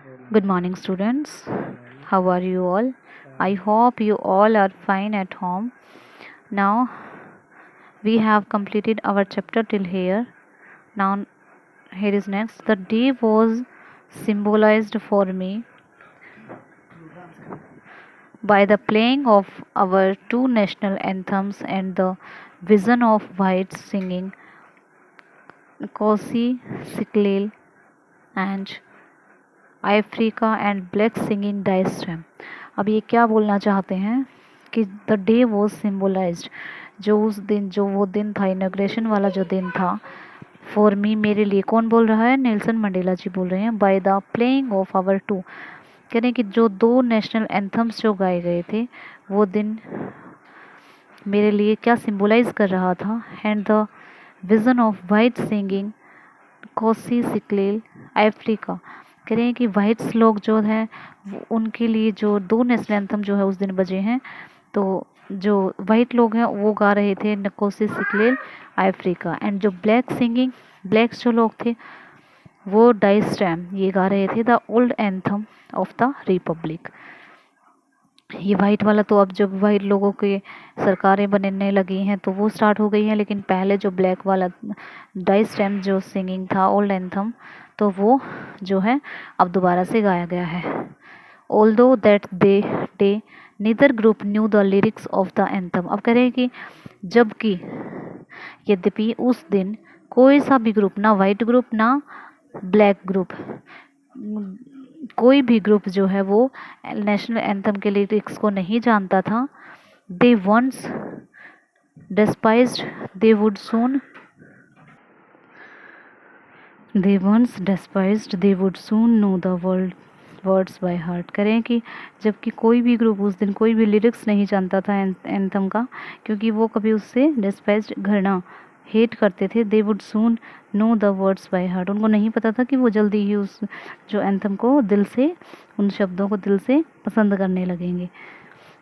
Good morning, students. How are you all? I hope you all are fine at home. Now, we have completed our chapter till here. Now, here is next. The day was symbolized for me by the playing of our two national anthems and the vision of whites singing Kosi Siklil and Africa and black singing डायस्ट्रैम। अब ये क्या बोलना चाहते हैं कि the day was सिम्बोलाइज्ड, जो उस दिन, जो वो दिन था, इनॉग्रेशन वाला जो दिन था, फॉर मी, मेरे लिए। कौन बोल रहा है? नेल्सन मंडेला जी बोल रहे हैं। By the playing of our two, कह रहे हैं कि जो दो नेशनल एंथम्स जो गाए गए थे, वो दिन मेरे लिए क्या सिम्बोलाइज कर रहा था? And the vision of white singing Nkosi Sikelel Africa, कह रहे हैं कि वाइट्स लोग जो हैं उनके लिए जो दो नेशनल एंथम जो है उस दिन बजे हैं, तो जो वाइट लोग हैं वो गा रहे थे नकोसी सिकलेल अफ्रीका, एंड जो ब्लैक सिंगिंग, ब्लैक्स जो लोग थे वो डाइस्ट्रैम, ये गा रहे थे the old anthem of the Republic. ये वाइट वाला तो अब जब वाइट लोगों के सरकारें बनने लगी हैं तो वो स्टार्ट हो गई हैं, लेकिन पहले जो ब्लैक वाला डाइस्ट्रैम जो सिंगिंग था, ओल्ड एंथम, तो वो जो है अब दोबारा से गाया गया है। Although that they day neither group new the lyrics of the anthem. अब कह रहे हैं कि जबकि, यद्यपि उस दिन कोई सा भी ग्रुप, ना वाइट ग्रुप ना ब्लैक ग्रुप, कोई भी ग्रुप जो है वो नेशनल एंथम के लिरिक्स को नहीं जानता था। They once despised they would soon they once despised they would soon know the words by heart. करें कि जबकि कोई भी ग्रुप उस दिन कोई भी लिरिक्स नहीं जानता था एंथम का, क्योंकि वो कभी उससे डिस्पाइज्ड, घृणा, हेट करते थे। They would soon know the words by heart, उनको नहीं पता था कि वो जल्दी ही उस जो एंथम को दिल से, उन शब्दों को दिल से पसंद करने लगेंगे।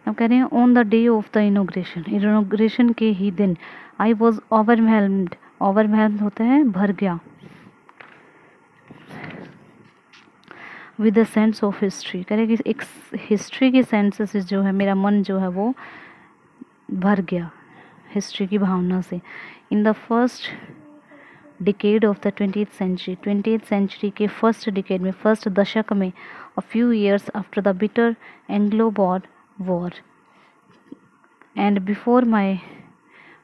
अब कह रहे हैं on the day of the inauguration के ही दिन आई वॉज ओवरवेल्म्ड, ओवरवेल्म्ड होता है भर गया, with the sense of history. कह रहे कि एक हिस्ट्री की सेंस से जो है मेरा मन जो है वो भर गया हिस्ट्री की भावना से। In the first decade of the 20th century, 20th century के फर्स्ट डिकेड में, फर्स्ट दशक में, a few years after the bitter Anglo Boer war and before my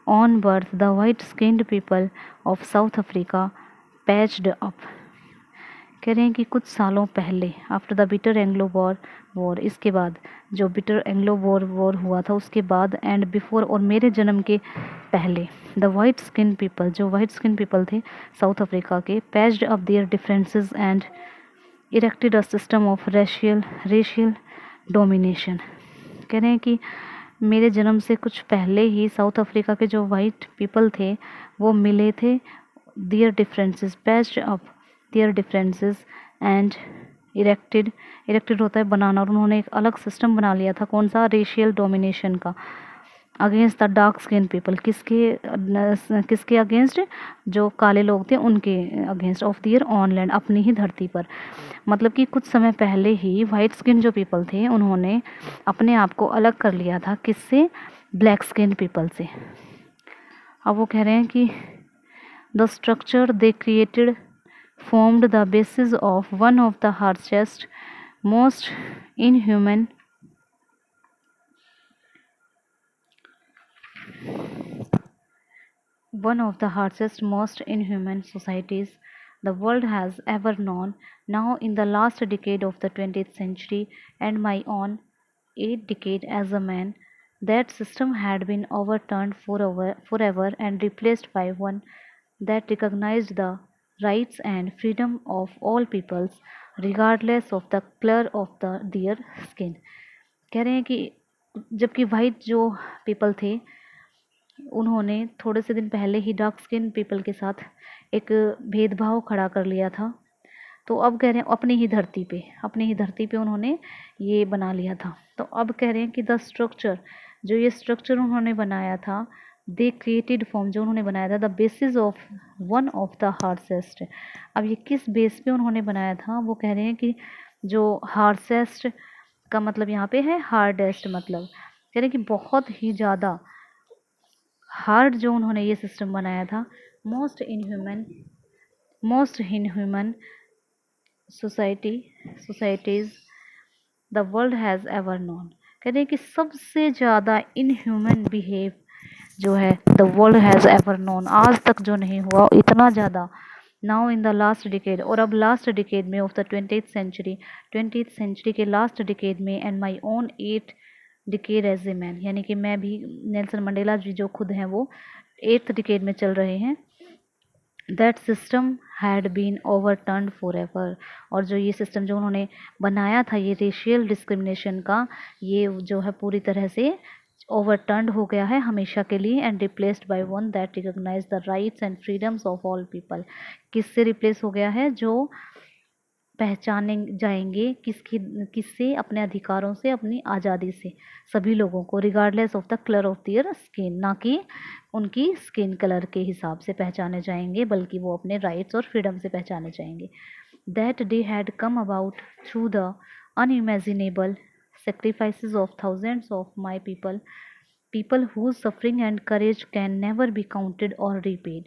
own birth the white skinned people of South Africa patched up। कह रहे हैं कि कुछ सालों पहले, after the bitter Anglo war, इसके बाद जो बिटर एंग्लो वॉर हुआ था उसके बाद, एंड बिफोर, और मेरे जन्म के पहले, द वाइट स्किन पीपल, जो वाइट स्किन पीपल थे साउथ अफ्रीका के, patched up there differences and erected a system of racial domination. कह रहे हैं कि मेरे जन्म से कुछ पहले ही साउथ अफ्रीका के जो वाइट पीपल थे वो मिले थे, there differences, patched up there differences and erected होता है बनाना, और उन्होंने एक अलग सिस्टम बना लिया था। कौन सा? रेशियल डोमिनेशन का, against the dark skin people. किसके अगेंस्ट? जो काले लोग थे उनके against, of their own land, अपनी ही धरती पर। मतलब कि कुछ समय पहले ही वाइट स्किन जो पीपल थे उन्होंने अपने आप को अलग कर लिया था, किससे? ब्लैक स्किन पीपल से। अब वो कह रहे हैं कि the structure they created formed the basis of one of the harshest, most inhuman societies the world has ever known. Now, in the last decade of the 20th century, and my own 8 decade as a man, that system had been overturned forever and replaced by one that recognized the rights and freedom of all peoples regardless of the color of their skin। कह रहे हैं कि जबकि white जो people थे उन्होंने थोड़े से दिन पहले ही डार्क स्किन पीपल के साथ एक भेदभाव खड़ा कर लिया था, तो अब कह रहे हैं अपनी ही धरती पे उन्होंने ये बना लिया था। तो अब कह रहे हैं कि द स्ट्रक्चर, जो ये स्ट्रक्चर उन्होंने बनाया था, दे क्रिएटेड फॉर्म, जो उन्होंने बनाया था, the basis of one of the harshest. अब ये किस बेस पे उन्होंने बनाया था, वो कह रहे हैं कि जो हार्सेस्ट का मतलब यहाँ पे है हार्डेस्ट, मतलब कह रहे हैं कि बहुत ही ज़्यादा हार्ड जो उन्होंने ये सिस्टम बनाया था, most inhuman societies the world has ever known. कह रहे हैं कि सबसे ज़्यादा इनह्यूमन बिहेव जो है the world has ever known, आज तक जो नहीं हुआ इतना ज़्यादा, now in the last decade, और अब लास्ट डिकेड में ऑफ द 20th सेंचुरी के लास्ट डिकेड में, and my own 8th decade as a man, यानी कि मैं भी, नेल्सन मंडेला जी जो खुद हैं वो 8th डिकेड में चल रहे हैं, that system had been overturned for ever. और जो ये सिस्टम जो उन्होंने बनाया था ये रेशियल डिस्क्रिमिनेशन का, ये जो है पूरी तरह से ओवरटर्न्ड हो गया है हमेशा के लिए, and replaced by one that recognise the rights and freedoms of all people. किससे रिप्लेस हो गया है, जो पहचाने जाएंगे किससे, अपने अधिकारों से, अपनी आज़ादी से, सभी लोगों को, regardless of the colour of their skin, ना कि उनकी स्किन कलर के हिसाब से पहचाने जाएंगे, बल्कि वो अपने राइट्स और फ्रीडम से पहचाने जाएंगे। That day had come about through the unimaginable sacrifices of thousands of my people whose suffering and courage can never be counted or repaid.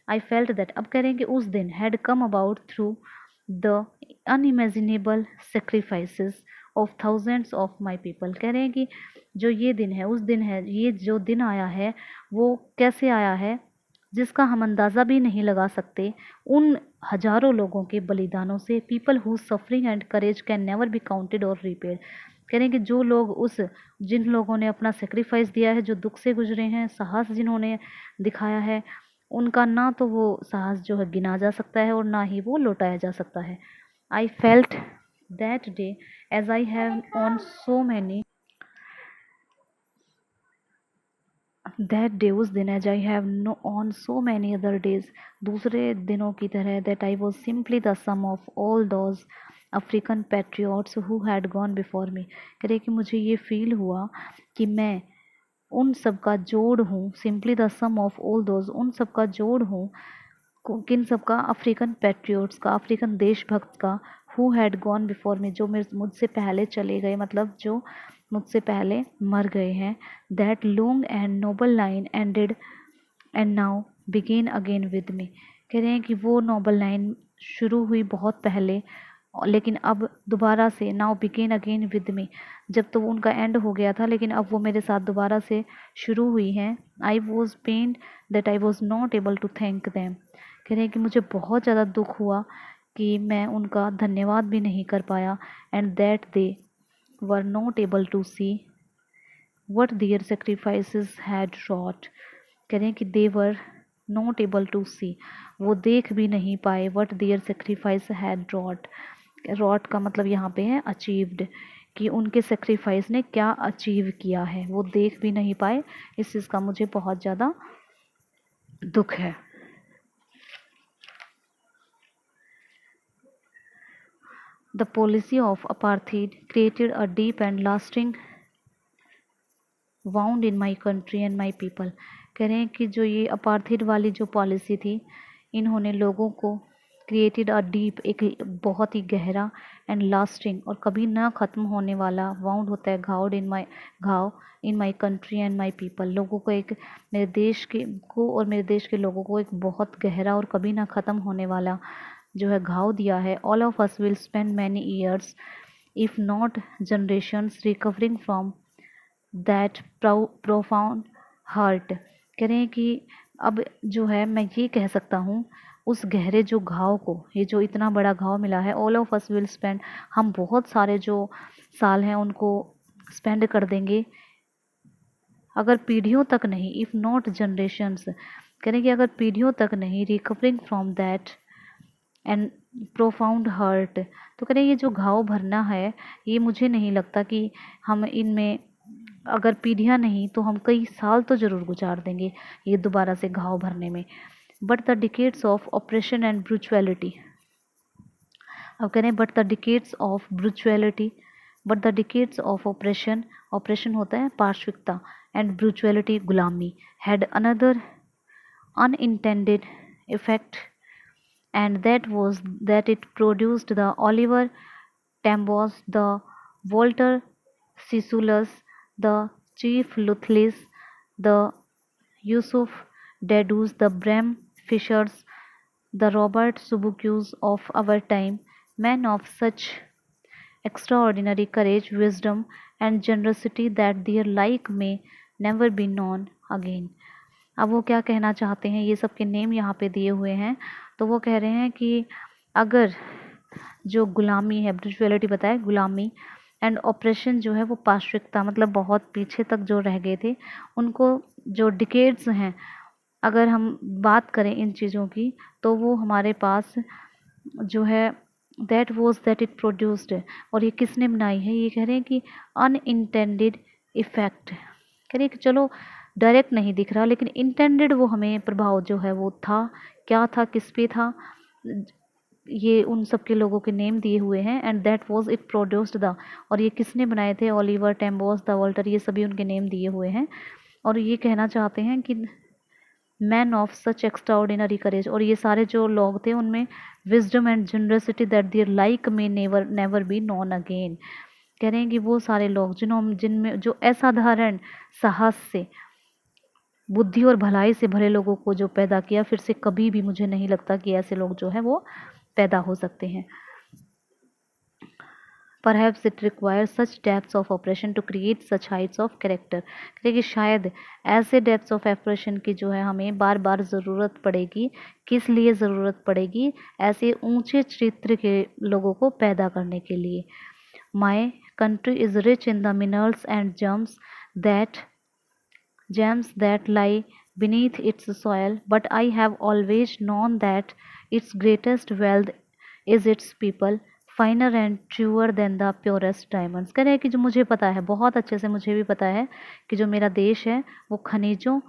I felt that, अब कह रहे हैं कि उस दिन had come about through the unimaginable sacrifices of thousands of my people। कह रहे हैं कि जो ये दिन है, उस दिन है, ये जो दिन आया है वो कैसे आया है, जिसका हम अंदाज़ा भी नहीं लगा सकते, उन हजारों लोगों के बलिदानों से, people who suffering and courage can never be counted और रिपेड। कह रहे हैं कि जो लोग जिन लोगों ने अपना सेक्रीफाइस दिया है, जो दुख से गुजरे हैं, साहस जिन्होंने दिखाया है, उनका ना तो वो साहस जो है गिना जा सकता है और ना ही वो लौटाया जा सकता है। I felt that day as I have on so many that day, उस दिन, as I have no on so many other days, दूसरे दिनों की तरह, that I was simply the sum of all those African patriots who had gone before me. कह रहे कि मुझे ये फील हुआ कि मैं उन सब का जोड़ हूँ, simply the sum of all those, उन सब का जोड़ हूँ, किन सब का, अफ्रीकन पैट्रियोट्स का, अफ्रीकन देशभक्त का, हु हैड गॉन बिफोर मी, जो मुझसे पहले चले गए, मतलब जो मुझसे पहले मर गए हैं, that long and noble line ended and now begin again with me. कह रहे हैं कि वो नोबल लाइन शुरू हुई बहुत पहले, लेकिन अब दोबारा से, now begin again with me, जब तो उनका एंड हो गया था, लेकिन अब वो मेरे साथ दोबारा से शुरू हुई हैं। I was pained that I was not able to thank them. कह रहे हैं कि मुझे बहुत ज़्यादा दुख हुआ कि मैं उनका धन्यवाद भी नहीं कर पाया, and that they were not able to see what their sacrifices had wrought. कह रहे हैं कि they were not able to see, वो देख भी नहीं पाए, what their sacrifice had wrought, wrought का मतलब यहाँ पे है अचीव्ड, कि उनके सेक्रीफाइस ने क्या अचीव किया है, वो देख भी नहीं पाए। इस चीज़ का मुझे बहुत ज़्यादा दुख है। The policy of apartheid created a deep and lasting wound in my country and my people। कह रहे हैं कि जो ये अपार्थीड वाली जो पॉलिसी थी, इन्होंने लोगों को क्रिएटेड अ डीप, एक बहुत ही गहरा, एंड लास्टिंग, और कभी ना ख़त्म होने वाला, वाउंड होता है घाव in my country and my people, लोगों को एक, मेरे देश के को और मेरे देश के लोगों को एक बहुत गहरा और कभी ना ख़त्म होने वाला जो है घाव दिया है। All of us will spend many years if not generations recovering from that profound hurt. कह रहे हैं कि अब जो है मैं ये कह सकता हूँ, उस गहरे जो घाव को, ये जो इतना बड़ा घाव मिला है, all of us will spend, हम बहुत सारे जो साल हैं उनको स्पेंड कर देंगे, अगर पीढ़ियों तक नहीं, इफ़ नॉट जनरेशंस, कह रहे हैं कि अगर पीढ़ियों तक नहीं, recovering from that and profound hurt. तो कह रहे ये जो घाव भरना है, ये मुझे नहीं लगता कि हम इनमें, अगर पीढ़ियाँ नहीं तो हम कई साल तो ज़रूर गुजार देंगे ये दोबारा से घाव भरने में। But the decades of oppression and brutality, अब कह रहे हैं but the decades of brutality, but the decades of oppression, oppression होता है पार्श्विकता, and brutality, gulami, had another unintended effect, and that was that it produced the Oliver Tambos, the Walter Sisulus, the Chief Luthlis, the Yusuf Dadus, the Bram Fishers, the Robert Subukus of our time, men of such extraordinary courage, wisdom, and generosity that their like may never be known again. अब वो क्या कहना चाहते हैं, ये सब के name यहाँ पे दिए हुए हैं। तो वो कह रहे हैं कि अगर जो गुलामी है, ब्रिचुअलिटी बताए, गुलामी एंड ऑपरेशन जो है वो पाश्विकता मतलब बहुत पीछे तक जो रह गए थे, उनको जो डिकेड्स हैं, अगर हम बात करें इन चीज़ों की, तो वो हमारे पास जो है that was that it produced. और ये किसने बनाई है, ये कह रहे हैं कि अनइंटेंडेड इफ़ेक्ट, कह रहे हैं कि चलो डायरेक्ट नहीं दिख रहा, लेकिन इंटेंडेड वो हमें प्रभाव जो है वो था, क्या था, किस पे था, ये उन सब के लोगों के नेम दिए हुए हैं। And that was it produced the, और ये किसने बनाए थे, ओलिवर टेम्बोस, द वॉल्टर, ये सभी उनके नेम दिए हुए हैं। और ये कहना चाहते हैं कि man of such extraordinary courage, और ये सारे जो लोग थे उनमें wisdom and generosity that their like may never never be known again. कह रहे हैं कि वो सारे लोग जिनमें जो असाधारण साहस से, बुद्धि और भलाई से भरे लोगों को जो पैदा किया, फिर से कभी भी मुझे नहीं लगता कि ऐसे लोग जो है वो पैदा हो सकते हैं। Perhaps it requires such depths of oppression to create such heights of character। क्योंकि शायद ऐसे डेप्थ्स ऑफ ऑपरेशन की जो है हमें बार बार ज़रूरत पड़ेगी। किस लिए ज़रूरत पड़ेगी, ऐसे ऊंचे चरित्र के लोगों को पैदा करने के लिए। My country is rich in the minerals and gems that lie beneath its soil, but I have always known that its greatest wealth is its people, finer and truer than the purest diamonds. कह रहे हैं कि जो मुझे पता है, बहुत अच्छे से मुझे भी पता है कि जो मेरा देश है वो खनिजों,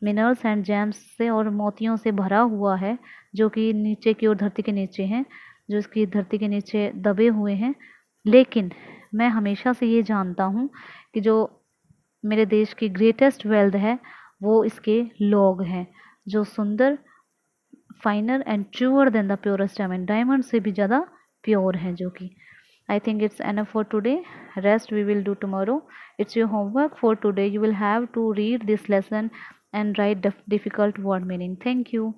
मिनरल्स एंड जेम्स से और मोतियों से भरा हुआ है, जो कि नीचे की ओर धरती के नीचे हैं, जो इसकी धरती के नीचे दबे हुए हैं। लेकिन मैं हमेशा से ये जानता हूँ कि जो मेरे देश की ग्रेटेस्ट वेल्थ है वो इसके लोग हैं, जो सुंदर, finer and truer than the purest diamond, diamond से भी ज़्यादा प्योर हैं जो कि। I think it's enough for today. Rest we will do tomorrow. It's your homework for today. You will have to read this lesson and write difficult word meaning. Thank you.